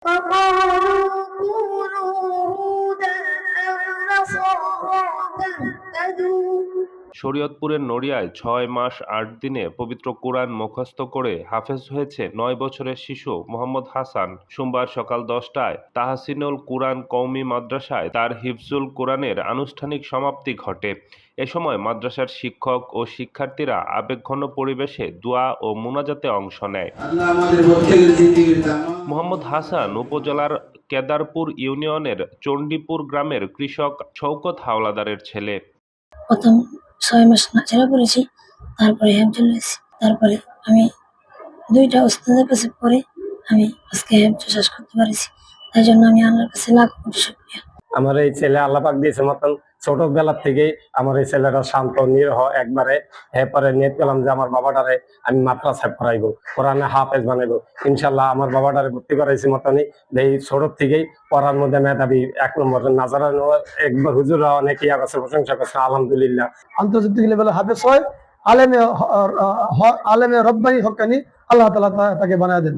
فقالوا كونوا هودا أو نصارى تهتدوا। শরীয়তপুরের নড়িয়ায় ৬ মাস ৮ দিনে পবিত্র কোরআন মুখস্থ করে হাফেজ হয়েছে ৯ বছরের শিশু মোহাম্মদ হাসান। সোমবার সকাল ১০টায় তাহসিনুল কুরআন কওমি মাদ্রাসায় তার হিফজুল কোরআনের আনুষ্ঠানিক সমাপ্তি ঘটে। এ সময় মাদ্রাসার শিক্ষক ও শিক্ষার্থীরা আবেগঘন পরিবেশে দোয়া ও মুনাজাতে অংশ নেয়। মোহাম্মদ হাসান উপজেলার কেদারপুর ইউনিয়নের চণ্ডীপুর গ্রামের কৃষক শওকত হাওলাদারের ছেলে। প্রথম ৬ মাস নাচেরা পড়েছি, তারপরে হেফজুল হয়েছি। তারপরে আমি ২টা ওস্তাদের কাছে পড়ে আমি আজকে হেফজুল শেষ করতে পেরেছি। তাই জন্য আমি আল্লাহর কাছে লাখ কোটি শুকরিয়া। আমার এই ছেলে আল্লাহ পাক দিয়েছে মতন ছোটবেলা থেকেই আমার এই ছেলেটা শান্ত নিরহ একবারে। এরপরে নিয়ত করলাম যে আমার বাবাটারে আমি মাদ্রাসায় পড়াইবো, কোরআনে হাফেজ বানাইবো। ইনশাল্লাহ আমার বাবাটারে ভর্তি করাইছি মতনই এই ছোট থেকেই পড়ার মধ্যে মেধাবী ১ নম্বর। নাজারা একবার হুজুররা অনেক ইয়া করছে, প্রশংসা করছে, আলহামদুলিল্লাহ। আন্তর্জাতিক লেভেলে হাফেজ হয়, আলেমে রব্বানি হক্কানি আল্লাহ তাআলা তাকে বানায় দেন।